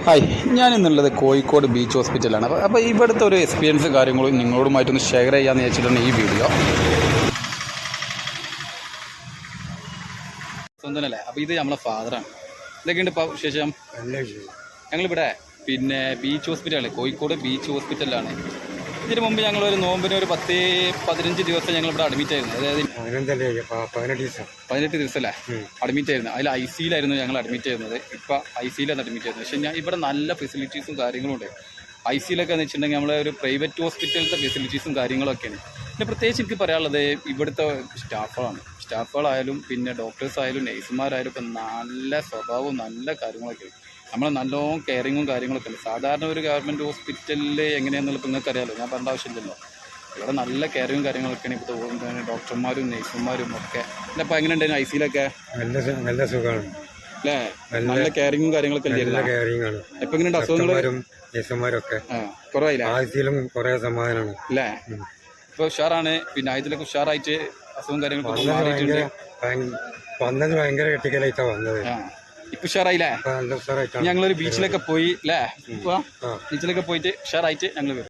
Hi, ഞാനിന്നുള്ളത് Kozhikode beach ഹോസ്പിറ്റലാണ്. അപ്പോൾ ഇവിടുത്തെ ഒരു എക്സ്പീരിയൻസ് കാര്യങ്ങളും നിങ്ങളോടുമായിട്ടൊന്ന് ഷെയർ ചെയ്യാമെന്ന് വെച്ചിട്ടാണ് ഈ വീഡിയോ. സ്വന്തമല്ലേ? അപ്പോൾ ഇത് നമ്മളെ ഫാദറാണ്. ഇതൊക്കെയുണ്ട് ഇപ്പോൾ വിശേഷം. ഞങ്ങളിവിടെ ബീച്ച് ഹോസ്പിറ്റലാണ്, കോഴിക്കോട് ബീച്ച് ഹോസ്പിറ്റലിലാണ്. ഇതിന് മുമ്പ് ഞങ്ങളൊരു നോമ്പിന് ഒരു 10-15 ദിവസം ഞങ്ങളിവിടെ അഡ്മിറ്റ് ആയിരുന്നു. അതായത് 18 ദിവസം അല്ലേ അഡ്മിറ്റ് ആയിരുന്നു. അതിൽ ICUലായിരുന്നു ഞങ്ങൾ അഡ്മിറ്റ് ചെയ്യുന്നത്. ഇപ്പോൾ ICUലാണ് അഡ്മിറ്റ് ചെയ്യുന്നത്. പക്ഷേ ഇവിടെ നല്ല ഫെസിലിറ്റീസും കാര്യങ്ങളും ഉണ്ട്. ICUലൊക്കെ എന്ന് വെച്ചിട്ടുണ്ടെങ്കിൽ നമ്മളെ ഒരു പ്രൈവറ്റ് ഹോസ്പിറ്റലിലത്തെ ഫെസിലിറ്റീസും കാര്യങ്ങളൊക്കെയാണ്. പിന്നെ പ്രത്യേകിച്ച് എനിക്ക് പറയാനുള്ളത് ഇവിടുത്തെ സ്റ്റാഫുകളായാലും പിന്നെ ഡോക്ടേഴ്സ് ആയാലും നഴ്സുമാരായാലും ഒക്കെ നല്ല സ്വഭാവവും നല്ല കാര്യങ്ങളൊക്കെ. നമ്മൾ നല്ലോണം കെയറിങ്ങും കാര്യങ്ങളൊക്കെ ഉണ്ട്. സാധാരണ ഒരു ഗവൺമെൻറ് ഹോസ്പിറ്റലിൽ എങ്ങനെയാണെന്നുള്ളത് നിങ്ങൾക്ക് അറിയാമല്ലോ, ഞാൻ പറഞ്ഞ ആവശ്യമില്ലല്ലോ. ഇവിടെ നല്ല കെയറിങ്ങും കാര്യങ്ങളൊക്കെയാണ് ഇവിടുത്തെ ഡോക്ടർമാരും നഴ്സുമാരും ഒക്കെ. പിന്നെ ഇപ്പോൾ എങ്ങനെ ഉണ്ടായിരുന്നു ICUലൊക്കെ? നല്ല സുഖമാണ് അല്ലേ? നല്ല കെയറിങ്ങും കാര്യങ്ങളൊക്കെ അല്ലേ? ഇപ്പം എങ്ങനെയുണ്ട് അസുഖങ്ങളും കുറവായില്ലേ? കുറെ സമാധാനമാണ് അല്ലേ? ഇപ്പോൾ ഉഷാറാണ്. പിന്നെ ഇതിലൊക്കെ ഉഷാറായിട്ട് അസുഖം കാര്യങ്ങളൊക്കെ മാറിയിട്ടുണ്ട്. വന്നത് ഭയങ്കര ക്രിട്ടിക്കലായിട്ടാ വന്നത്. ഇപ്പൊ ഉഷാറായില്ലേ? ഞങ്ങളൊരു ബീച്ചിലൊക്കെ പോയി അല്ലേ? ബീച്ചിലൊക്കെ പോയിട്ട് ഉഷാറായിട്ട് ഞങ്ങൾ വരും.